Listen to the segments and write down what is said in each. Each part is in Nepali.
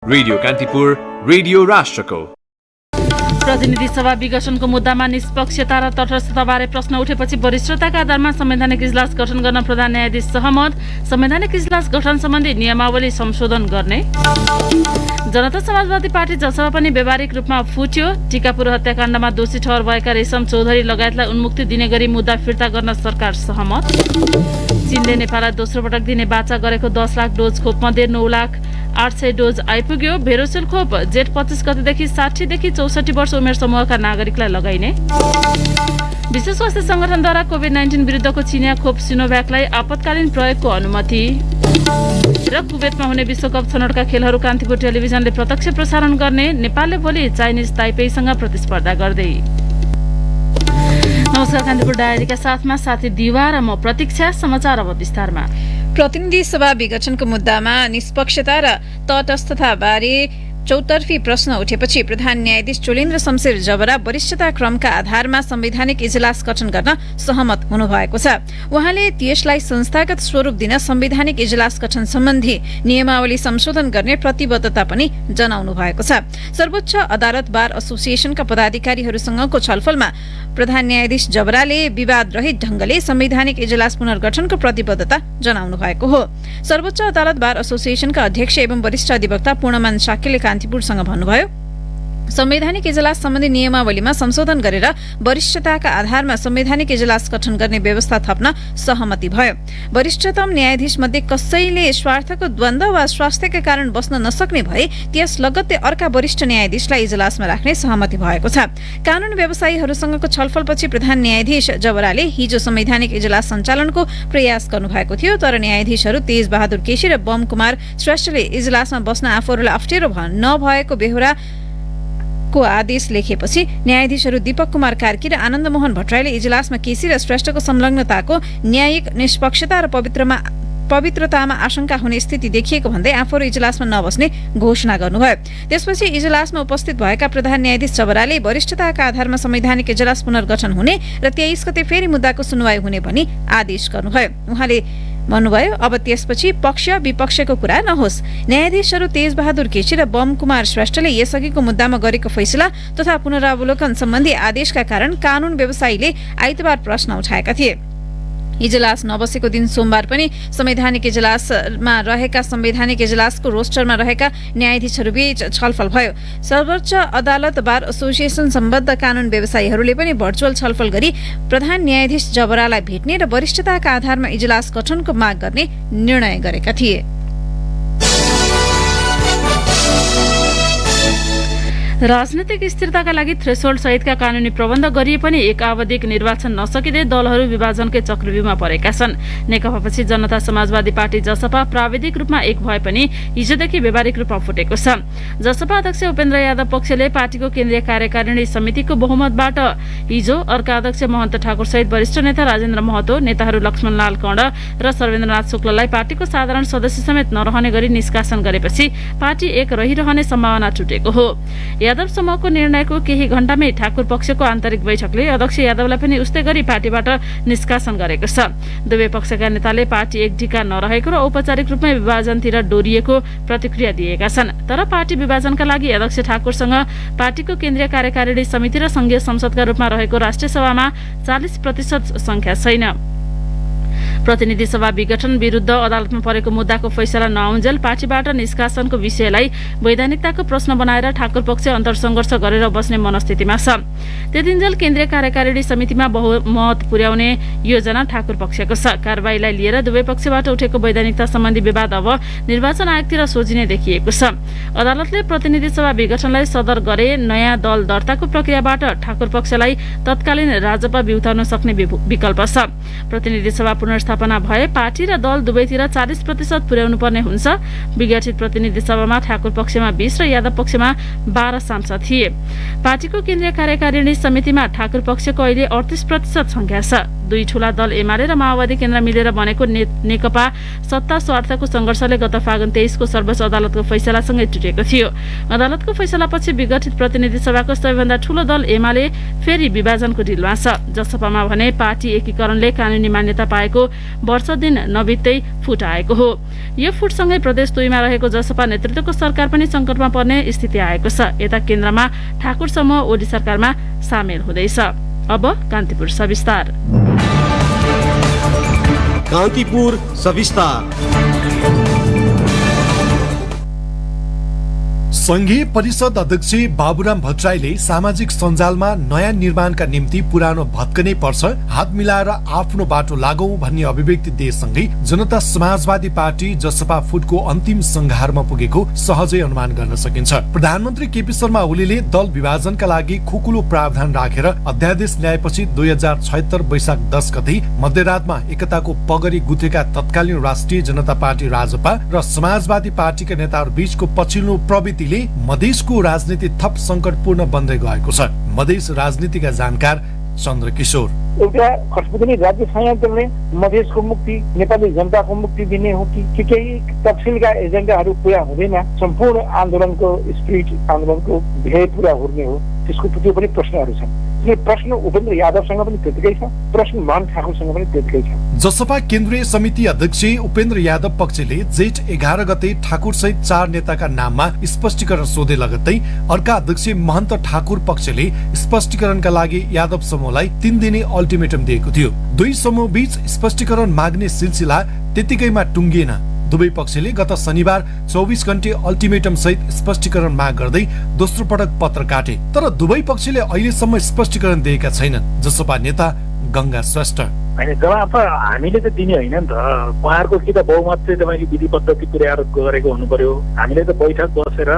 रेडियो कान्तिपुर, रेडियो राष्ट्रको। प्रतिनिधि सभा विघटनको मुद्दामा निष्पक्षता र तटस्थताबारे प्रश्न उठेपछि वरिष्ठताका आधारमा संवैधानिक इजलास गठन गर्न प्रधान न्यायाधीश सहमत। संवैधानिक इजलास गठन सम्बन्धी नियमावली संशोधन गर्ने। जनता समाजवादी पार्टी जसपा पनि व्यावहारिक रूपमा फुट्यो। टिकापुर हत्याकाण्डमा दोषी ठहर भएका रेशम चौधरी लगायतलाई उन्मुक्ति दिने गरी मुद्दा फिर्ता गर्न सरकार सहमत। चीनले नेपाललाई दोस्रो पटक दिने बाचा गरेको 10 लाख डोज खोपमध्ये 9,08,000 डोज आइपुग्यो। भेरोसेल खोप जेठ 25 गतेदेखि 60 देखि 64 वर्ष उमेर समूहका नागरिकलाई लगाइने। विश्व स्वास्थ्य संगठनद्वारा कोभिड-19 विरुद्धको चिनिया खोप सिनोभ्याकलाई आपतकालीन प्रयोगको अनुमति। र कुवेतमा हुने विश्वकप छनौटका खेलहरू कान्तिपुर टेलिभिजनले प्रत्यक्ष प्रसारण गर्ने। नेपालले भोलि चाइनिज ताइपेईसँग प्रतिस्पर्धा गर्दै। नमस्कार, कान्तिपुर डायरीका साथमा साथी दिवा र म प्रतीक्षा। समाचार अब विस्तारमा। प्रतिनिधि सभा विघटनको मुद्दामा निष्पक्षता र तटस्थता बारे चौतर्फी प्रश्न उठेपछि प्रधान न्यायाधीश चोलेन्द्र शमशेर जबरा वरिष्ठता क्रमका आधारमा संवैधानिक इजलास गठन गर्न सहमत हुनुभएको छ। उहाँले त्यसलाई संस्थागत स्वरूप दिन संवैधानिक इजलास गठन सम्बन्धी नियमावली संशोधन गर्ने प्रतिबद्धता पनि जनाउनु भएको छ। सर्वोच्च अदालत बार एसोसिएसनका पदाधिकारीहरूसँगको छलफलमा प्रधान न्यायाधीश जबराले विवाद रहित ढंगले संवैधानिक इजलास पुनर्गठनको प्रतिबद्धता जनाउनु भएको हो। सर्वोच्च अदालत बार एसोसिएसनका अध्यक्ष एवं वरिष्ठ अधिवक्ता पूर्णमान शाक्यले कान्तिपुरसँग भन्नुभयो, संवैधानिक इजलास सम्बन्धी नियमावलीमा संशोधन गरेर वरिष्ठताका आधारमा संवैधानिक इजलास गठन गर्ने व्यवस्था थप्न सहमति भयो। वरिष्ठतम न्यायाधीश मध्ये कसैले स्वार्थको द्वन्द्व वा स्वास्थ्यका कारण बस्न नसक्ने भए त्यस लगत्तै अर्का वरिष्ठ न्यायाधीशलाई इजलासमा राख्ने सहमति भएको छ। कानून व्यवसायीहरूसँगको छलफलपछि प्रधान न्यायाधीश जबराले हिजो संवैधानिक इजलास सञ्चालनको प्रयास गर्नुभएको थियो, तर न्यायाधीशहरू तेज बहादुर केसी र बम कुमार श्रेष्ठले इजलासमा बस्न आफूहरूलाई अप्ठ्यारो नभएको बेहोरा को आदेश लेखेपछि न्यायाधीशहरू दीपक कुमार कार्की र आनन्द मोहन भट्टराईले इजलासमा केसी र श्रेष्ठको संलग्नताको न्यायिक निष्पक्षता र पवित्रतामा आशंका हुने स्थिति देखिएको भन्दै आफूहरू इजलासमा नबस्ने घोषणा गर्नुभयो। त्यसपछि इजलासमा उपस्थित भएका प्रधान न्यायाधीश जबराले वरिष्ठताका आधारमा संवैधानिक इजलास पुनर्गठन हुने र 23 गते फेरि मुद्दाको सुनवाई हुने भनी आदेश गर्नुभयो। उहाँले भन्नुभयो, अब त्यसपछि पक्ष विपक्षको कुरा नहोस्। न्यायाधीशहरू तेज बहादुर केसी र बम कुमार श्रेष्ठले यसअघिको मुद्दामा गरेको फैसला तथा पुनरावलोकन सम्बन्धी आदेशका कारण कानून व्यवसायीले आइतबार प्रश्न उठाएका थिए। इजलास नबसेको दिन सोमबार पनि संवैधानिक इजलासमा रहेका संवैधानिक इजलासको रोस्टरमा रहेका न्यायाधीशहरूबीच छलफल भयो। सर्वोच्च अदालत बार एसोसिएसन सम्बद्ध कानून व्यवसायीहरूले पनि भर्चुअल छलफल गरी प्रधान न्यायाधीश जबरालाई भेट्ने र वरिष्ठताका आधारमा इजलास गठनको माग गर्ने निर्णय गरेका थिए। राजनैतिक स्थिरताका लागि थ्रेसोल्ड सहितका कानूनी प्रबन्ध गरिए पनि एक आवधिक निर्वाचन नसकिँदै दलहरू विभाजनकै चक्रव्यूहमा परेका छन्। नेकपापछि जनता समाजवादी पार्टी जसपा प्राविधिक रूपमा एक भए पनि हिजोदेखि व्यावहारिक रूपमा फुटेको छ। जसपा अध्यक्ष उपेन्द्र यादव पक्षले पार्टीको केन्द्रीय कार्यकारिणी समितिको बहुमतबाट हिजो अर्का अध्यक्ष महन्त ठाकुर सहित वरिष्ठ नेता राजेन्द्र महतो, नेताहरू लक्ष्मणलाल कर्ण र सर्वेन्द्रनाथ शुक्ललाई पार्टीको साधारण सदस्य समेत नरहने गरी निष्कासन गरेपछि पार्टी एक रहिरहने सम्भावना छुटेको हो। यादव समूहको निर्णयको केही घण्टामै ठाकुर पक्षको आन्तरिक बैठकले अध्यक्ष यादवलाई पनि उस्तै गरी पार्टीबाट निष्कासन गरेको छ। दुवै पक्षका नेताले पार्टी एक ढिका नरहेको र औपचारिक रूपमा विभाजनतिर डोरिएको प्रतिक्रिया दिएका छन्। तर पार्टी विभाजनका लागि अध्यक्ष ठाकुरसँग पार्टीको केन्द्रीय कार्यकारिणी समिति र संघीय संसदका रूपमा रहेको राष्ट्रिय सभामा 40% संख्या छैन। प्रतिनिधि सभा विघटन विरुद्ध अदालतमा परेको मुद्दाको फैसला नआउन्जेल पार्टीबाट निष्कासनको विषयलाई वैधानिकताको प्रश्न बनाएर ठाकुर पक्ष अन्तर्सङ्घर्ष गरेर बस्ने मनस्थितिमा छ। त्यतिन्जेल केन्द्रीय कार्यकारिणी समितिमा बहुमत पुर्याउने योजना ठाकुर पक्षको छ। कारबाहीलाई लिएर दुवै पक्षबाट उठेको वैधानिकता सम्बन्धी विवाद अब निर्वाचन आयोगतिर सोझिने देखिएको छ। अदालतले प्रतिनिधि सभा विघटनलाई सदर गरे नयाँ दल दर्ताको प्रक्रियाबाट ठाकुर पक्षलाई तत्कालीन राजपा बिउताउन सक्ने विकल्प छ। प्रतिनिधि सभा पुनर्स्थापना भए पार्टी र दल दुवैतिर 40% पुर्याउनु पर्ने हुन्छ। विघटित प्रतिनिधि सभामा ठाकुर पक्षमा 20 र यादव पक्षमा 12 सांसद थिए। पार्टीको केन्द्रीय कार्यकारिणी समितिमा ठाकुर पक्षको अहिले 38% संख्या छ। दुई ठूला दल एमाले र माओवादी केन्द्र मिलेर बनेको नेकपा सत्ता स्वार्थको संघर्षले गत फागुन 23 को सर्वोच्च अदालतको फैसलासँगै टुटेको थियो। अदालतको फैसलापछि विघटित प्रतिनिधि सभाको सबैभन्दा ठूलो दल एमाले फेरि विभाजनको ढिलमा छ। जसपामा भने पार्टी एकीकरणले कानूनी मान्यता पाएको वर्ष दिन नबित्दै फुट आएको हो। यो फुटसँगै प्रदेश 2 मा रहेको जसपा नेतृत्वको सरकार पनि संकटमा पर्ने स्थिति आएको छ। यता केन्द्रमा ठाकुर समूह ओली सरकारमा सामेल हुँदैछ। अब कान्तिपुर सविस्तार। कान्तिपुर सविस्तार। संघीय परिषद अध्यक्ष बाबुराम भट्टराईले सामाजिक सञ्जालमा नयाँ निर्माणका निम्ति पुरानो भत्कनै पर्छ, हात मिलाएर आफ्नो बाटो लागौं भन्ने अभिव्यक्ति दिएसँगै जनता समाजवादी पार्टी जसपा फुटको अन्तिम संघारमा पुगेको सहजै अनुमान गर्न सकिन्छ। प्रधानमन्त्री केपी शर्मा ओलीले दल विभाजनका लागि खुकुलो प्रावधान राखेर अध्यादेश ल्याएपछि 2076 वैशाख 10 गते मध्यरातमा एकताको पगरी गुथेका तत्कालीन राष्ट्रिय जनता पार्टी राजपा र समाजवादी पार्टीका नेताहरू बीचको पछिल्लो प्रवृत्तिले मधेसको राजनीति थप संकटपूर्ण बन्दै गएको छ। मधेस राजनीतिका जानकार चन्द्र किशोर। एउटा खटपटनी राज्य संयन्त्रले मधेसको मुक्ति, नेपाली जनताको मुक्ति दिने हो कि केही तफसिलका एजेन्डाहरू पुरा हुँदैन, सम्पूर्ण आन्दोलनको स्पिरिट, आन्दोलनको ध्येय पुरा हुने हो, त्यसको त्यो पनि प्रश्नहरू छन्। प्रश्न उपेन्द्र यादवसँग पनि त्यतिकै छ, प्रश्न मान ठाकुरसँग पनि त्यतिकै छ। जसपा केन्द्रीय समिति अध्यक्ष उपेन्द्र यादव पक्षले जेठ 11 गते ठाकुर सहित 4 नेताका नाममा स्पष्टीकरण सोधे लगत्तै अर्का अध्यक्ष महन्त ठाकुर पक्षले स्पष्टीकरणका लागि यादव समूहलाई 3 दिने अल्टिमेटम दिएको थियो। दुई समूह बीच स्पष्टीकरण माग्ने सिलसिला त्यतिकैमा टुङ्गिएन। दुवै पक्षले गत शनिबार 24 घण्टे अल्टिमेटम सहित स्पष्टीकरण माग गर्दै दोस्रो पटक पत्र काटे, तर दुवै पक्षले अहिलेसम्म स्पष्टीकरण दिएका छैनन्। जसपा नेता गंगा श्रेष्ठ। हैन, जवाफ हामीले त दिने होइन नि त। उहाँहरूको कि त बहुमत चाहिँ तपाईँले विधि पद्धति पुर्याएर गरेको हुनु पर्यो। हामीले त बैठक बसेर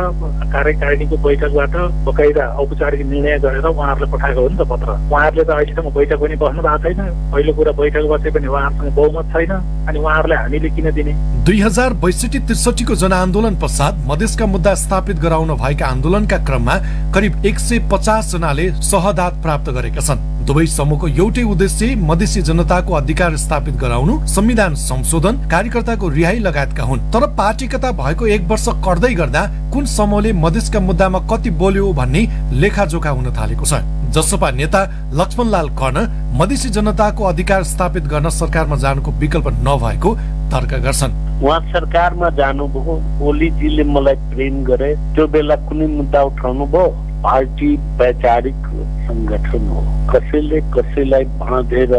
कार्यकारिणीको बैठकबाट बकाइदा औपचारिक निर्णय गरेर उहाँहरूलाई पठाएको हो नि त पत्र। उहाँहरूले त अहिलेसम्म बैठक पनि बस्नु भएको छैन। पहिलो कुरा बैठक बसे पनि उहाँहरूसँग बहुमत छैन, अनि उहाँहरूलाई हामीले किन दिने। 2062-63 को जनआन्दोलन पश्चात मधेसका मुद्दा स्थापित गराउन भएका आन्दोलनका क्रममा करिब 150 जनाले शहादत प्राप्त गरेका छन्। दुवै समूहको एउटै उद्देश्य मधेसी जनताको अधिकार स्थापित गराउनु, संविधान संशोधन, कार्यकर्ताको रिहाई लगायतका हुन्। तर पार्टीकता भएको 1 वर्ष कर्दै गर्दा कुन समूहले मधेसका मुद्दामा कति बोल्यो भन्ने लेखाजोखा हुन थालेको छ। जसपा नेता लक्ष्मणलाल कर्ण मधेसी जनताको अधिकार स्थापित गर्न सरकारमा जानुको विकल्प नभएको तर्क गर्छन्। उहाँ सरकारमा जानुभयो, ओलीजीले मलाई प्रेम गरे, त्यो बेला कुनै मुद्दा उठाउनु भयो। पार्टी वैचारिक संगठन हो, कसैले कसैलाई बाँधेर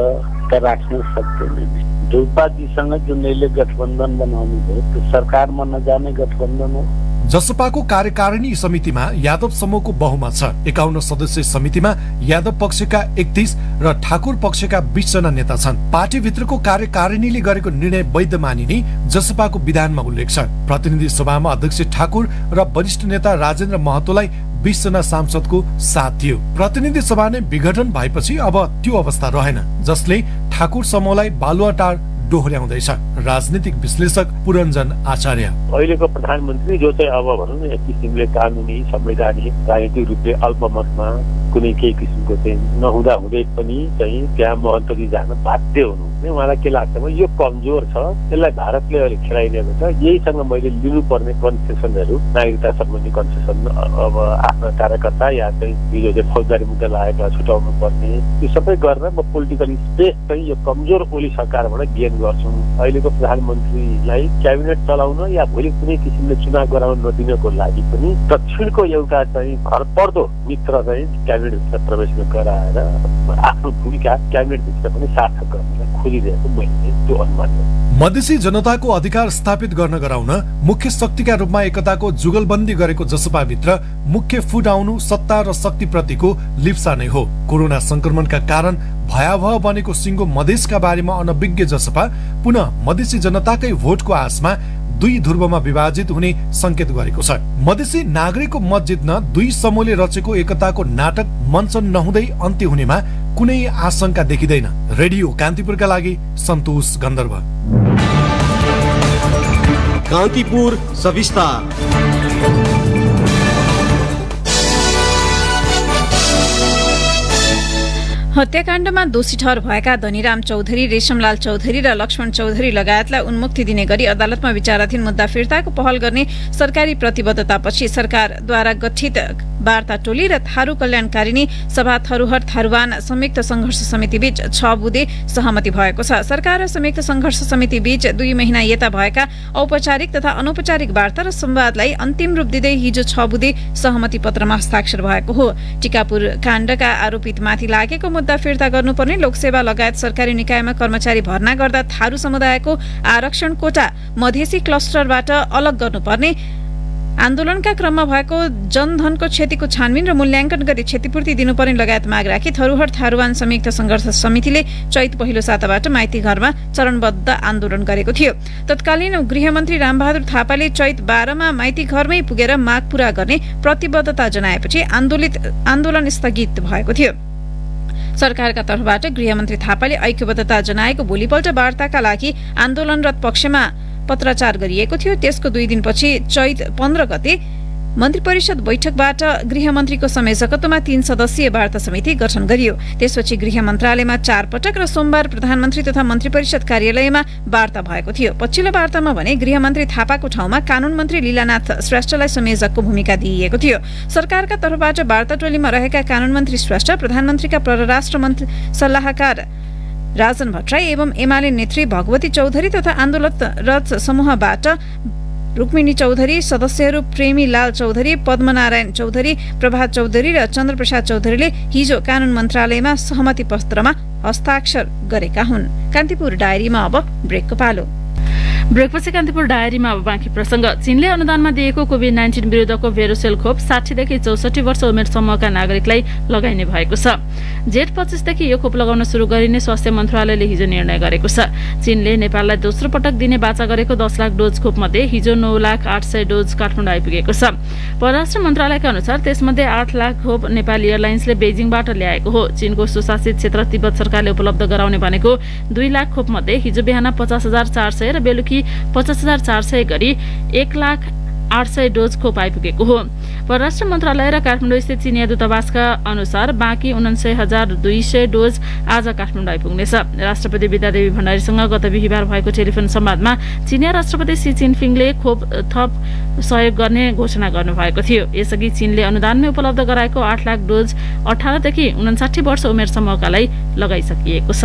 त राख्न सक्दैन। ध्रुवपाजीसँग जुन यसले गठबन्धन बनाउनु भयो त्यो सरकारमा नजाने गठबन्धन हो। जसपाको कार्यकारिणी समितिमा यादव समूहको बहुमत छ। 51 सदस्य समितिमा यादव पक्षका 31 र ठाकुर पक्षका 20 जना नेता छन्। पार्टीभित्रको कार्यकारिणीले गरेको निर्णय वैध मानिने जसपाको विधानमा उल्लेख छ। प्रतिनिधि सभामा अध्यक्ष ठाकुर र वरिष्ठ नेता राजेन्द्र महतोलाई 20 जना सांसदको साथ थियो। प्रतिनिधि सभा नै विघटन भएपछि अब त्यो अवस्था रहेन, जसले ठाकुर समूहलाई बालुवाटार दोहोर्याउँदैछ। राजनीतिक विश्लेषक पुरञ्जन आचार्य। अहिलेको प्रधानमन्त्री जो चाहिँ अब भनौँ न एक किसिमले कानुनी संवैधानिक राजनीतिक रूपले अल्पमतमा कुनै केही किसिमको चाहिँ नहुँदा हुँदै पनि चाहिँ त्यहाँ महन्तजी जान बाध्य हुनुहुन्छ। उहाँलाई के लाग्छ भने यो कमजोर छ, यसलाई भारतले अहिले खेलाइरहेको छ, यहीसँग मैले लिनुपर्ने कन्सेसनहरू, नागरिकता सम्बन्धी कन्सेसन, अब आफ्नो कार्यकर्ता या चाहिँ हिजो चाहिँ फौजदारी मुद्दा लागेका छुटाउनु पर्ने, यो सबै गरेर म पोलिटिकल स्पेस चाहिँ यो कमजोर ओली सरकारबाट गेन गर्छु। अहिलेको प्रधानमन्त्रीलाई क्याबिनेट चलाउन या भोलि कुनै किसिमले चुनाव गराउन नदिनको लागि पनि दक्षिणको एउटा चाहिँ भरपर्दो मित्र चाहिँ क्याबिनेटभित्र प्रवेश गराएर आफ्नो भूमिका क्याबिनेटभित्र पनि सार्थक गर्न खोजिरहेको मैले त्यो अनुमान गर्छु। मधेसी जनताको अधिकार स्थापित गर्न गराउन मुख्य शक्तिका रूपमा एकताको जुगलबन्दी गरेको जसपाभित्र मुख्य फुट आउनु सत्ता र शक्ति प्रतिको लिप्सा नै हो। कोरोना संक्रमणका कारण भयावह बनेको सिंगो मधेसका बारेमा अनभिज्ञ जसपा पुनः मधेसी जनताकै भोटको आशमा दुई ध्रुवमा विभाजित हुने संकेत गरेको छ। मधेसी नागरिकको मत जित्न दुई समूहले रचेको एकताको नाटक मञ्चन नहुँदै अन्त्य हुनेमा कुनै आशंका देखिँदैन। रेडियो कान्तिपुरका लागि सन्तोष गन्धर्व। कान्तिपुर सविस्तार। हत्याकाण्डमा दोषी ठहर भएका धनीराम चौधरी, रेशमलाल चौधरी र लक्ष्मण चौधरी लगायतलाई उन्मुक्ति दिने गरी अदालतमा विचाराधीन मुद्दा फिर्ताको पहल गर्ने सरकारी प्रतिबद्धतापछि सरकारद्वारा गठित वार्ता टोली र थारू कल्याणकारिणी सभा थरूहट थारूवान संयुक्त संघर्ष समिति बीच 6 बुँदे सहमति भएको छ। सरकार र संयुक्त संघर्ष समिति बीच 2 महिना यता भएका औपचारिक तथा अनौपचारिक वार्ता र संवादलाई अन्तिम रूप दिँदै हिजो 6 बुँदे सहमति पत्रमा हस्ताक्षर भएको हो। टिकापुर काण्डका आरोपितमाथि लागेको मुद्दा फिर्ता गर्नुपर्ने, लोकसेवा लगायत सरकारी निकायमा कर्मचारी भर्ना गर्दा थारू समुदायको आरक्षण कोटा मधेसी क्लस्टरबाट अलग गर्नुपर्ने, आन्दोलनका क्रममा भएको जनधनको क्षतिको छानबिन र मूल्याङ्कन गरी क्षतिपूर्ति दिनुपर्ने लगायत माग राखी थरूहट थारूवान संयुक्त संघर्ष समितिले चैत पहिलो साताबाट माइती घरमा चरणबद्ध आन्दोलन गरेको थियो। तत्कालीन गृहमन्त्री रामबहादुर थापाले चैत 12 मा माइती घरमै पुगेर माग पूरा गर्ने प्रतिबद्धता जनाएपछि आन्दोलन स्थगित भएको थियो। सरकारका तर्फबाट गृहमन्त्री थापाले ऐक्यबद्धता जनाएको भोलिपल्ट वार्ताका लागि आन्दोलनरत पक्षमा पत्राचार गरिएको थियो। त्यसको 2 दिनपछि चैत 15 गते मन्त्री परिषद बैठकबाट गृहमन्त्रीको संयोजकत्वमा 3 सदस्यीय वार्ता समिति गठन गरियो। त्यसपछि गृह मन्त्रालयमा 4 पटक र सोमबार प्रधानमन्त्री तथा मन्त्री परिषद कार्यालयमा वार्ता भएको थियो। पछिल्लो वार्तामा भने गृहमन्त्री थापाको ठाउँमा कानून मन्त्री लीलानाथ श्रेष्ठलाई संयोजकको भूमिका दिइएको थियो। सरकारका तर्फबाट वार्ता टोलीमा रहेका कानून मन्त्री श्रेष्ठ, प्रधानमन्त्रीका परराष्ट्र मन्त्री सल्लाहकार राजन भट्टराई एवं एमाले नेत्री भगवती चौधरी तथा आन्दोलनरत समूहबाट रुक्मिणी चौधरी, सदस्यहरू प्रेमी लाल चौधरी, पद्मनारायण चौधरी, प्रभात चौधरी र चन्द्रप्रसाद चौधरीले हिजो कानून मन्त्रालयमा सहमति पत्रमा हस्ताक्षर गरेका हुन्। कान्तिपुर डायरीमा अब ब्रेकको पालो। ब्रेकपछि कान्तिपुर डायरीमा अब बाँकी प्रसंग। चीनले अनुदानमा दिएको कोभिड-19 विरुद्धको भेरोसेल खोप 60 देखि 64 वर्ष उमेर समूहका नागरिकलाई लगाइने भएको छ। जेठ 25 देखि यो खोप लगाउन सुरु गरिने स्वास्थ्य मन्त्रालयले हिजो निर्णय गरेको छ। चीनले नेपाललाई दोस्रो पटक दिने बाचा गरेको 10 लाख डोज खोपमध्ये हिजो 9,08,000 डोज काठमाडौँ आइपुगेको छ। परराष्ट्र मन्त्रालयका अनुसार त्यसमध्ये 8 लाख खोप नेपाल एयरलाइन्सले बेजिङबाट ल्याएको हो। चीनको स्वशासित क्षेत्र तिब्बत सरकारले उपलब्ध गराउने भनेको 2 लाख खोपमध्ये हिजो बिहान 50,400 र बेलुकी 50,400 गरी 1,08,000 डोज खोप आइपुगेको हो। परराष्ट्र मन्त्रालय र काठमाडौँ स्थित चिनिया दूतावासका अनुसार बाँकी 79,200 डोज आज काठमाडौँ आइपुग्नेछ। राष्ट्रपति विद्यादेवी भण्डारीसँग गत बिहिबार भएको टेलिफोन संवादमा चिनिया राष्ट्रपति सी जिनपिङले खोप थप सहयोग गर्ने घोषणा गर्नुभएको थियो। यसअघि चीनले अनुदानमै उपलब्ध गराएको 8 लाख डोज 18 देखि 59 वर्ष उमेर समूहकालाई लगाइसकिएको छ।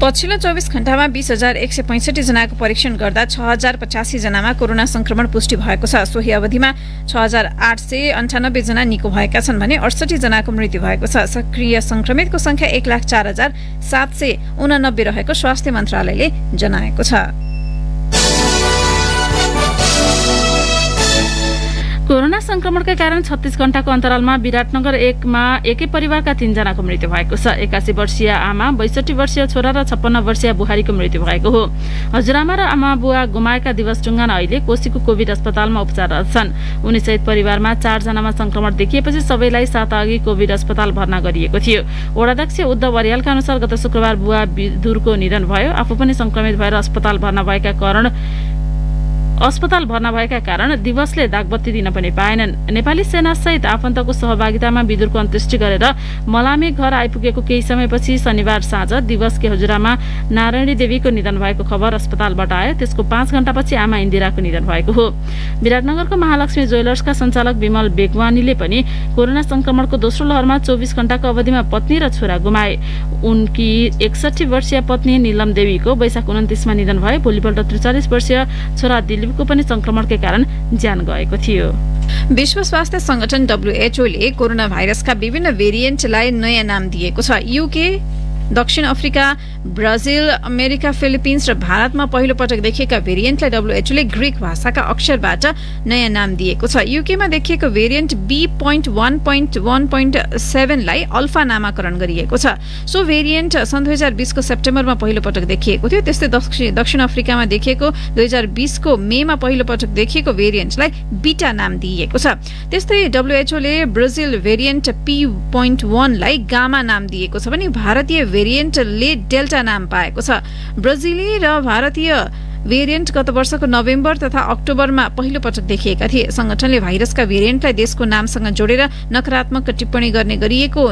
पछिल्लो 24 घण्टामा 20,165 जनाको परीक्षण गर्दा 6,085 जनामा कोरोना संक्रमण पुष्टि भएको छ। सोही अवधिमा 6,898 जना निको भएका छन् भने 68 जनाको मृत्यु भएको छ। सक्रिय संक्रमितको संख्या 1,04,789 रहेको स्वास्थ्य मन्त्रालयले जनाएको छ। कोरोना संक्रमणका कारण 36 घण्टाको अन्तरालमा विराटनगर 1 मा एकै परिवारका 3 जनाको मृत्यु भएको छ। 81 वर्षीय आमा, 62 वर्षीय छोरा र 56 वर्षीय बुहारीको मृत्यु भएको हो। हजुरआमा र आमा बुवा गुमाएका दिवस टुङ्गान अहिले कोशीको कोभिड अस्पतालमा उपचाररत छन्। उनीसहित परिवारमा 4 जनामा संक्रमण देखिएपछि सबैलाई साताअघि कोभिड अस्पताल भर्ना गरिएको थियो। वडाध्यक्ष उद्धव बरियालका अनुसार गत शुक्रबार बुवा विदुरको निधन भयो। आफू पनि संक्रमित भएर अस्पताल भर्ना भएका कारण दिवसले दागबत्ती दिन पनि पाएनन्। नेपाली सेना सहित आफन्तको सहभागितामा विदुरको अन्त्येष्टि गरेर मलामी घर आइपुगेको केही समयपछि शनिबार साँझ दिवसकी हजुरआमा नारायणी देवीको निधन भएको खबर अस्पतालबाट आयो। त्यसको 5 घण्टापछि आमा इन्दिराको निधन भएको हो। विराटनगरको महालक्ष्मी ज्वेलर्सका सञ्चालक विमल बेगवानीले पनि कोरोना संक्रमणको दोस्रो लहरमा 24 घण्टाको अवधिमा पत्नी र छोरा गुमाए। उनकी 61 वर्षीय पत्नी नीलम देवीको वैशाख 29 मा निधन भयो। भोलिपल्ट 43 वर्षीय छोरा दिलीपको पनि संक्रमणकै कारण ज्यान गएको थियो। विश्व स्वास्थ्य संगठन WHO ले कोरोना भाइरसका विभिन्न भेरिएन्टलाई नयाँ नाम दिएको छ। युके, दक्षिण अफ्रिका, ब्राजिल, अमेरिका, फिलिपिन्स र भारतमा पहिलो पटक देखिएका भेरिएन्टलाई WHO ले ग्रीक भाषाका अक्षरबाट नयाँ नाम दिएको छ। युकेमा देखिएको भेरिएन्ट B.1.1.7 लाई अल्फा नामाकरण गरिएको छ। सो भेरिएन्ट सन् 2020 को सेप्टेम्बरमा पहिलो पटक देखिएको थियो। त्यस्तै दक्षिण अफ्रिकामा देखिएको 2020 को मेमा पहिलो पटक देखिएको भेरिएन्टलाई बीटा नाम दिइएको छ। त्यस्तै WHO ले ब्राजिल भेरिएन्ट P.1 लाई गामा नाम दिएको छ भने भारतीय भेरिएन्टले डेल्टा नाम पाएको छ। ब्राजिली र भारतीय भेरिएन्ट गत वर्षको नोभेम्बर तथा अक्टोबरमा पहिलो पटक देखिएका थिए। संगठनले भाइरसका भेरिएन्टलाई देशको नामसँग जोडेर नकारात्मक टिप्पणी गर्ने गरिएको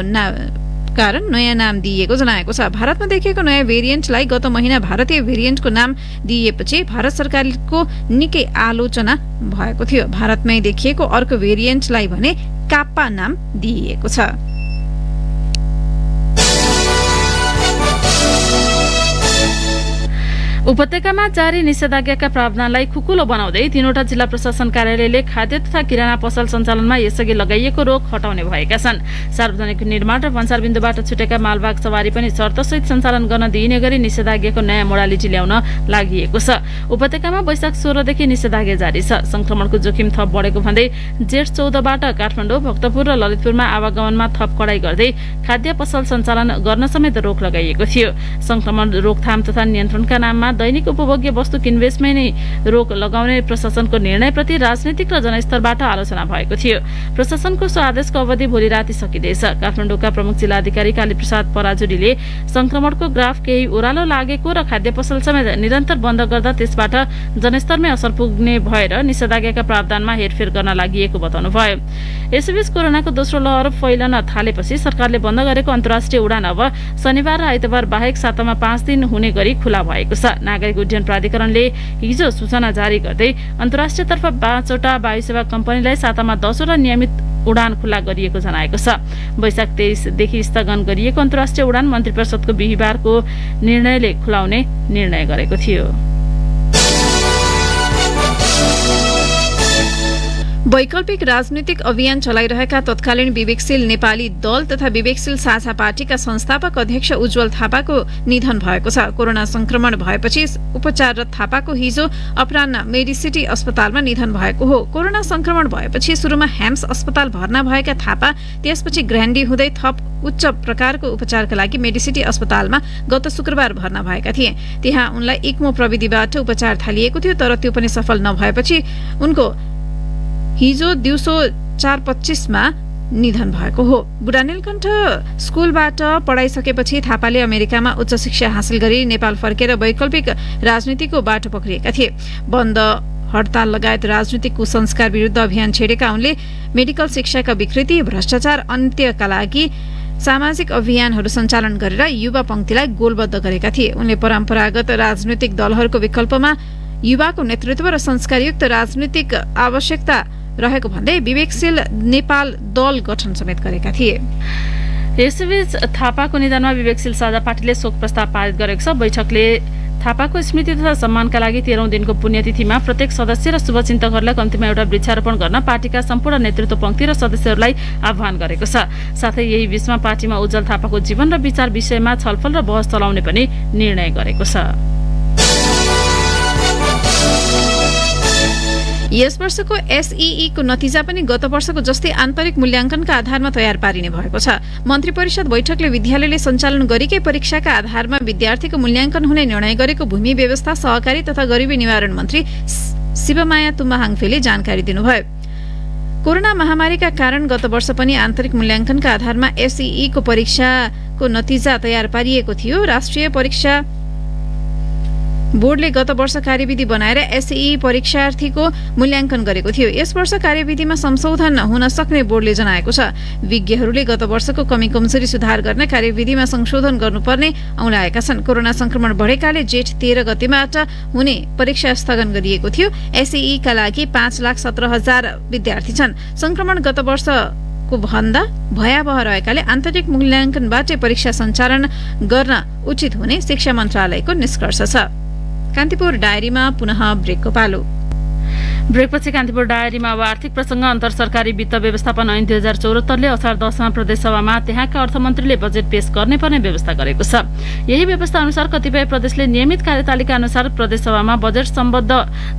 कारण नयाँ नाम दिइएको जनाएको छ। भारतमा देखिएको नयाँ भेरिएन्टलाई गत महिना भारतीय भेरिएन्टको नाम दिइएपछि भारत सरकारको निकै आलोचना भएको थियो। भारतमै देखिएको अर्को भेरिएन्टलाई भने काप्पा नाम दिइएको छ। उपत्यकामा जारी निषेधाज्ञाका प्रावधानलाई खुकुलो बनाउँदै 3वटा जिल्ला प्रशासन कार्यालयले खाद्य तथा किराना पसल सञ्चालनमा यसअघि लगाइएको रोक हटाउने भएका छन्। सार्वजनिक निर्माण र भन्सार बिन्दुबाट छुटेका मालवाहक सवारी पनि शर्तसहित सञ्चालन गर्न दिइने गरी निषेधाज्ञाको नयाँ मोडालिटी ल्याउन लागि छ। उपत्यकामा वैशाख 16 देखि निषेधाज्ञा जारी छ। संक्रमणको जोखिम थप बढेको भन्दै जेठ 14बाट काठमाडौँ, भक्तपुर र ललितपुरमा आवागमनमा थप कडाई गर्दै खाद्य पसल सञ्चालन गर्न समेत रोक लगाइएको थियो। संक्रमण रोकथाम तथा नियन्त्रणका नाममा दैनिक उपभोग्य वस्तु किनबेचमै नै रोक लगाउने प्रशासनको निर्णयप्रति राजनीतिक र जनस्तरबाट आलोचना भएको थियो। प्रशासनको सो आदेशको अवधि भोलि राति सकिँदैछ। काठमाडौँका प्रमुख जिल्लाधिकारी कालीप्रसाद पराजुलीले संक्रमणको ग्राफ केही ओह्रालो लागेको र खाद्य पसल समेत निरन्तर बन्द गर्दा त्यसबाट जनस्तरमै असर पुग्ने भएर निषेधाज्ञाका प्रावधानमा हेरफेर गर्न लागि बताउनुभयो। यसैबीच कोरोनाको दोस्रो लहर फैलन थालेपछि सरकारले बन्द गरेको अन्तर्राष्ट्रिय उडान अब शनिबार र आइतबार बाहेक सातामा 5 दिन हुने गरी खुला भएको छ। नागरिक उड्डयन प्राधिकरणले हिजो सूचना जारी गर्दै अन्तर्राष्ट्रियतर्फ 5 वटा वायुसेवा कम्पनीलाई सातामा 10 वटा नियमित उडान खुल्ला गरिएको जनाएको छ। वैशाख 23 देखि स्थगन गरिएको अन्तर्राष्ट्रिय उडान मन्त्री परिषदको बिहीबारको निर्णयले खुलाउने निर्णय गरेको थियो। वैकल्पिक राजनीतिक अभियान चलाइरहेका तत्कालीन विवेकशील नेपाली दल तथा विवेकशील साझा पार्टीका संस्थापक अध्यक्ष उज्जवल थापाको निधन भएको छ। कोरोना संक्रमण भएपछि उपचाररत थापाको हिजो अपराह्न मेडिसिटी अस्पतालमा निधन भएको हो। कोरोना संक्रमण भएपछि सुरुमा हेम्स अस्पताल भर्ना भएका थापा त्यसपछि ग्रान्डी हुँदै थप उच्च प्रकारको उपचारका लागि मेडिसिटी अस्पतालमा गत शुक्रबार भर्ना भएका थिए। त्यहाँ उनलाई इक्मो प्रविधिबाट उपचार थालिएको थियो, तर त्यो पनि सफल नभएपछि उनको हिजो दिउँसो 4:25 मा निधन भएको हो। बुढानीलकण्ठ स्कुलबाट पढाइसकेपछि थापाले अमेरिकामा उच्च शिक्षा हासिल गरी नेपाल फर्केर वैकल्पिक राजनीतिको बाटो पक्रिएका थिए। बन्द हडताल लगायत राजनीतिक कुसंस्कार विरुद्ध अभियान छेडेका उनले मेडिकल शिक्षाका विकृति, भ्रष्टाचार अन्त्यका लागि सामाजिक अभियानहरू सञ्चालन गरेर युवा पंक्तिलाई गोलबद्ध गरेका थिए। उनले परम्परागत राजनीतिक दलहरूको विकल्पमा युवाको नेतृत्व र संस्कारयुक्त राजनीतिक आवश्यकता रहेको भन्दै विवेकशील नेपाल दल गठन समेत गरेका थिए। यसैबीच थापाको निधनमा विवेकशील साझा पार्टीले शोक प्रस्ताव पारित गरेको छ। बैठकले थापाको स्मृति तथा सम्मानका लागि 13औं दिनको पुण्यतिथिमा प्रत्येक सदस्य र शुभचिन्तकहरूलाई कम्तीमा एउटा वृक्षारोपण गर्न पार्टीका सम्पूर्ण नेतृत्व पंक्ति र सदस्यहरूलाई आह्वान गरेको छ। साथै यही बीचमा पार्टीमा उज्जवल थापाको जीवन र विचार विषयमा छलफल र बहस चलाउने पनि निर्णय गरेको छ। यस वर्षको एसईई को नतिजा पनि गत वर्षको जस्तै आन्तरिक मूल्याङ्कनका आधारमा तयार पारिने भएको छ। मन्त्री परिषद बैठकले विद्यालयले सञ्चालन गरेकै परीक्षाका आधारमा विद्यार्थीको मूल्याङ्कन हुने निर्णय गरेको भूमि व्यवस्था, सहकारी तथा गरिबी निवारण मन्त्री शिवमाया तुम्बा हाङफेले जानकारी दिनुभयो। कोरोना महामारीका कारण गत वर्ष पनि आन्तरिक मूल्याङ्कनका आधारमा एसईई को परीक्षाको नतिजा तयार पारिएको थियो। राष्ट्रिय परीक्षा बोर्डले गत वर्ष कार्यविधि बनाएर एसईई परीक्षार्थीको मूल्याङ्कन गरेको थियो। यस वर्ष कार्यविधिमा संशोधन हुन सक्ने बोर्डले जनाएको छ। विज्ञहरूले गत वर्षको कमी कमजोरी सुधार गर्न कार्यविधिमा संशोधन गर्नुपर्ने औँल्याएका छन्। कोरोना संक्रमण बढेकाले जेठ 13 गतेबाट हुने परीक्षा स्थगन गरिएको थियो। एसईई का लागि 5,17,000 विद्यार्थी छन्। संक्रमण गत वर्षको भन्दा भयावह रहेकाले आन्तरिक मूल्याङ्कनबाटै परीक्षा सञ्चालन गर्न उचित हुने शिक्षा मन्त्रालयको निष्कर्ष छ। कान्तिपुर डायरीमा पुनः ब्रेकको पालो। ब्रेकपछि कान्तिपुर डायरीमा अब आर्थिक प्रसंग। अन्तर सरकारी वित्त व्यवस्थापन ऐन 2074ले असार 10मा प्रदेशसभामा त्यहाँका अर्थमन्त्रीले बजेट पेश गर्ने पर्ने व्यवस्था गरेको छ। यही व्यवस्था अनुसार कतिपय प्रदेशले नियमित कार्यतालिका अनुसार प्रदेशसभामा बजेट सम्बद्ध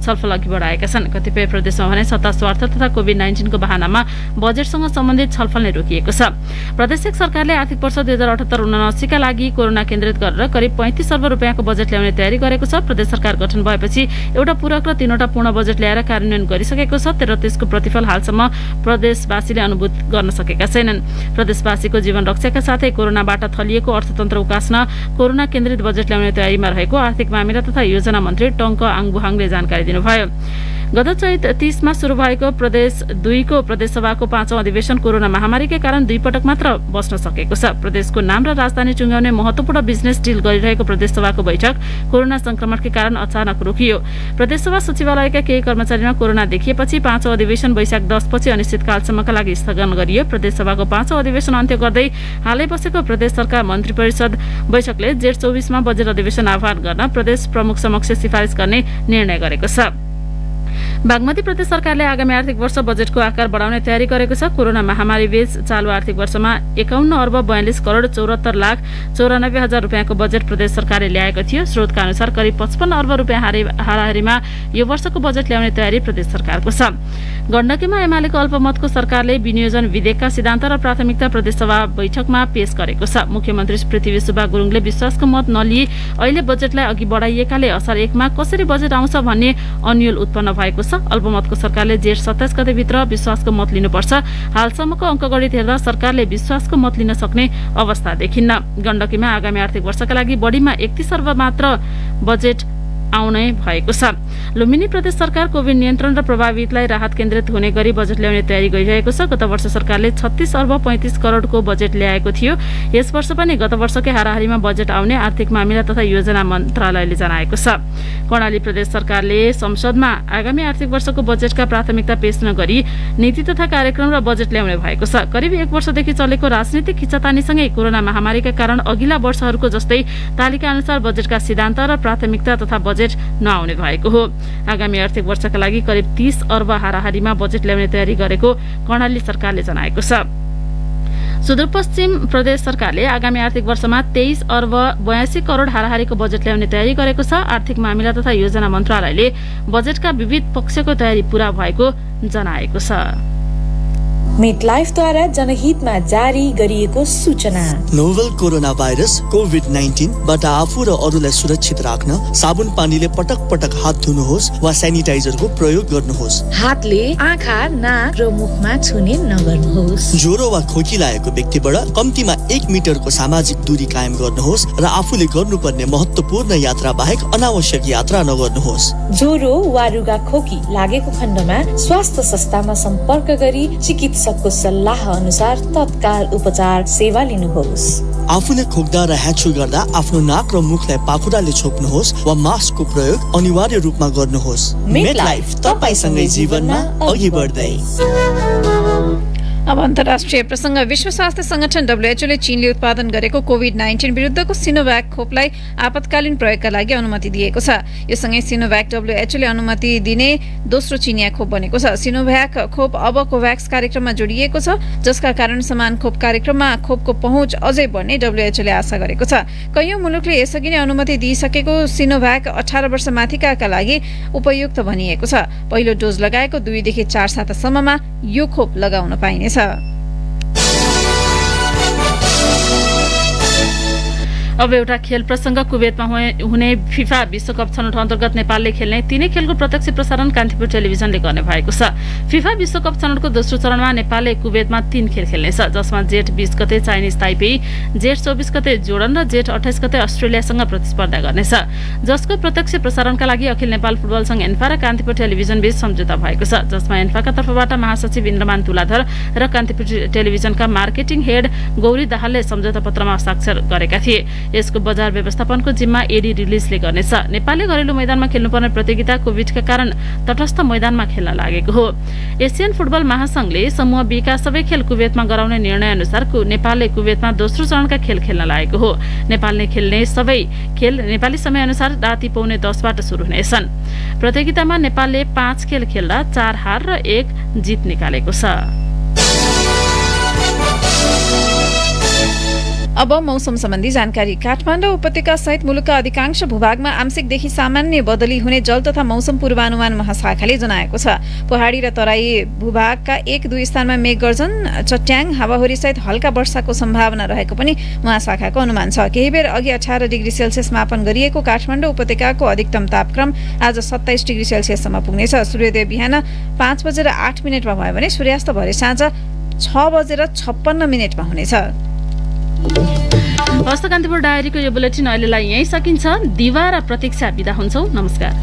छलफल अघि बढाएका छन्। कतिपय प्रदेशमा भने सत्ता स्वार्थ तथा कोभिड-19 को बहानामा बजेटसँग सम्बन्धित छलफल नै रोकिएको छ। प्रदेश सरकारले आर्थिक वर्ष 2078-79 का लागि कोरोना केन्द्रित गरेर करिब 35 अर्ब रुपियाँको बजेट ल्याउने तयारी गरेको छ। प्रदेश सरकार गठन भएपछि एउटा पूरक र 3वटा पूर्ण बजेट ल्याएर कार्यान्वयन गरिसकेको छ तर त्यसको प्रतिफल हालसम्म प्रदेशवासीले अनुभूत गर्न सकेका छैनन्। प्रदेशवासीको जीवन रक्षाका साथै कोरोनाबाट थलिएको अर्थतन्त्र उकास्न कोरोना केन्द्रित बजेट ल्याउने तयारीमा रहेको आर्थिक मामिला तथा योजना मन्त्री टङ्क आङबुहाङले जानकारी दिनुभयो। गत चैत 30 मा सुरु भएको प्रदेश 2 को प्रदेशसभाको 5औं अधिवेशन कोरोना महामारीकै कारण 2 पटक मात्र बस्न सकेको छ। प्रदेशको नाम र राजधानी टुङ्ग्याउने महत्त्वपूर्ण बिजनेस डिल गरिरहेको प्रदेशसभाको बैठक कोरोना संक्रमणकै कारण अचानक रोकियो। प्रदेशसभा सचिवालयका केही कर्मचारीमा कोरोना देखिएपछि 5औं अधिवेशन वैशाख 10 पछि अनिश्चितकालसम्मका लागि स्थगन गरियो। प्रदेशसभाको 5औं अधिवेशन अन्त्य गर्दै हालै बसेको प्रदेश सरकार मन्त्री परिषद बैठकले जेठ 24 मा बजेट अधिवेशन आह्वान गर्न प्रदेश प्रमुख समक्ष सिफारिस गर्ने निर्णय गरेको छ। बागमती प्रदेश सरकारले आगामी आर्थिक वर्ष बजेटको आकार बढाउने तयारी गरेको छ। कोरोना महामारी बीच चालू आर्थिक वर्षमा 51 अर्ब 42 करोड 74 लाख 94 हजार रुपियाँको बजेट प्रदेश सरकारले ल्याएको थियो। स्रोतका अनुसार करिब 55 अर्ब रुपियाँ हाराहारीमा यो वर्षको बजेट ल्याउने तयारी प्रदेश सरकारको छ। गण्डकीमा एमालेको अल्पमतको सरकारले विनियोजन विधेयकका सिद्धान्त र प्राथमिकता प्रदेशसभा बैठकमा पेश गरेको छ। मुख्यमन्त्री पृथ्वी सुब्बा गुरुङले विश्वासको मत नलिई अहिले बजेटलाई अघि बढाइएकाले असार 1 मा कसरी बजेट आउँछ भन्ने अन्यल उत्पन्न भएको छ। अल्पमतको सरकारले जेठ 27 गते भित्र विश्वासको मत लिनुपर्छ। हालसम्मको अङ्कगणित हेर्दा सरकारले विश्वासको मत लिन सक्ने अवस्था देखिन्न। गण्डकीमा आगामी आर्थिक वर्षका लागि बढीमा 31 अर्ब मात्र बजेट आउने भएको छ। लुम्बिनी प्रदेश सरकार कोभिड नियन्त्रण र प्रभावितलाई राहत केन्द्रित हुने गरी बजेट ल्याउने तयारी गरिरहेको छ। गत वर्ष सरकारले 36 अर्ब 35 करोडको बजेट ल्याएको थियो। यस वर्ष पनि गत वर्षकै हाराहारीमा बजेट आउने आर्थिक मामिला तथा योजना मन्त्रालयले जनाएको छ। कर्णाली प्रदेश सरकारले संसदमा आगामी आर्थिक वर्षको बजेटका प्राथमिकता पेश नगरी नीति तथा कार्यक्रम र बजेट ल्याउने भएको छ। करिब 1 वर्षदेखि चलेको राजनीतिक खिचातानीसँगै कोरोना महामारीका कारण अघिल्ला वर्षहरूको जस्तै तालिका अनुसार बजेटका सिद्धान्त र प्राथमिकता तथा बजेट नआउने भएको हो। आगामी आर्थिक वर्षका लागि करिब 30 अर्ब हाराहारीमा बजेट ल्याउने तयारी गरेको कर्णाली सरकारले जनाएको छ। सुदूरपश्चिम प्रदेश सरकारले आगामी आर्थिक वर्षमा 23 अर्ब 82 करोड हाराहारीको बजेट ल्याउने तयारी गरेको छ। आर्थिक मामिला तथा योजना मन्त्रालयले बजेटका विविध पक्षको तयारी पूरा भएको जनाएको छ। मेटलाइफद्वारा जनहितमा जारी गरिएको सूचना। नोभल कोरोना भाइरस कोभिड-19 बाट आफू र अरूलाई सुरक्षित राख्न साबुन पानीले पटक पटक हात धुनुहोस् वा सेनिटाइजरको प्रयोग गर्नुहोस्। हातले आँखा, नाक र मुखमा छुने नगर्नुहोस्। ज्वरो वा खोकी लागेको व्यक्तिबाट कम्तीमा 1 मिटरको सामाजिक दूरी कायम गर्नुहोस् र आफूले गर्नुपर्ने महत्त्वपूर्ण यात्रा बाहेक अनावश्यक यात्रा नगर्नुहोस्। ज्वरो वा रुगा खोकी लागेको खण्डमा स्वास्थ्य संस्थामा सम्पर्क गरी चिकित्सकको सल्लाह अनुसार तत्काल उपचार सेवा लिनुहोस्। आफूले खोक्दा र ह्याचो गर्दा आफ्नो नाक र मुखलाई पाखुराले छोप्नुहोस् वा मास्कको प्रयोग अनिवार्य रूपमा गर्नुहोस्। मेटलाइफ तपाईसँगै जीवनमा अघि बढ्दै। अब अन्तर्राष्ट्रिय प्रसंग। विश्व स्वास्थ्य संगठन WHO ले चीनले उत्पादन गरेको कोभिड-19 विरुद्धको सिनोभ्याक खोपलाई आपतकालीन प्रयोगका लागि अनुमति दिएको छ। यो सँगै सिनोभ्याक WHO ले अनुमति दिने दोस्रो चिनिया खोप बनेको छ। सिनोभ्याक खोप अब कोभ्याक्स कार्यक्रममा जोडिएको छ, जसका कारण समान खोप कार्यक्रममा खोपको पहुँच अझै बढ्ने WHO ले आशा गरेको छ। कैयौं मुलुकले यसअघि नै अनुमति दिइसकेको सिनोभ्याक 18 वर्ष माथिकाका लागि उपयुक्त भनिएको छ। पहिलो डोज लगाएको 2 देखि 4 सातासम्ममा यो खोप लगाउन पाइनेछ। अब एउटा खेल प्रसंग। कुवेतमा हुने फिफा विश्वकप छनौट अन्तर्गत नेपालले खेल्ने 3 खेलको प्रत्यक्ष प्रसारण कान्तिपुर टेलिभिजनले गर्ने भएको छ। फिफा विश्वकप छनौटको दोस्रो चरणमा नेपालले कुवेतमा 3 खेल खेल्नेछ, जसमा जेठ 20 गते चाइनिज ताइपेई, जेठ 24 गते जोर्डन र जेठ 28 गते अस्ट्रेलियासँग प्रतिस्पर्धा गर्नेछ। जसको प्रत्यक्ष प्रसारणका लागि अखिल नेपाल फुटबल संघ एन्फा र कान्तिपुर टेलिभिजन बीच सम्झौता भएको छ, जसमा एन्फाका तर्फबाट महासचिव इन्द्रमान तुलाधर र कान्तिपुर टेलिभिजनका मार्केटिङ हेड गौरी दाहालले सम्झौता पत्रमा हस्ताक्षर गरेका थिए। यसको बजार व्यवस्थापनको जिम्मा एडी रिलिजले गर्नेछ। नेपालले घरेलु मैदानमा खेल्नुपर्ने प्रतियोगिता कोभिडका कारण तटस्थ मैदानमा खेल्न लागेको हो। एसियन फुटबल महासंघले समूह बी का सबै खेल कुवेतमा गराउने निर्णय अनुसार नेपालले कुवेतमा दोस्रो चरणका खेल खेल्न लागेको हो। नेपालले खेल्ने सबै खेल नेपाली समयअनुसार राति 9:30बाट सुरु हुनेछन्। प्रतियोगितामा नेपालले 5 खेल खेल्दा 4 हार र 1 जित निकालेको छ। अब मौसम सम्बन्धी जानकारी। काठमाडौँ उपत्यका सहित मुलुकका अधिकांश भूभागमा आंशिकदेखि सामान्य बदली हुने जल तथा मौसम पूर्वानुमान महाशाखाले जनाएको छ। पहाडी र तराई भूभागका 1-2 स्थानमा मेघगर्जन, चट्याङ, हावाहुरी सहित हल्का वर्षाको सम्भावना रहेको पनि महाशाखाको अनुमान छ। केही बेर अघि 18 डिग्री सेल्सियस मापन गरिएको काठमाडौँ उपत्यकाको अधिकतम तापक्रम आज 27 डिग्री सेल्सियससम्म पुग्नेछ। सूर्योदय बिहान 5:08 भयो भने सूर्यास्त भरे साँझ 6:56 हुनेछ। हस्त कान्तिपुर डायरीको यो बुलेटिन अहिलेलाई यही सकिन्छ। दिवा र प्रतीक्षा बिदा हुन्छौँ। नमस्कार।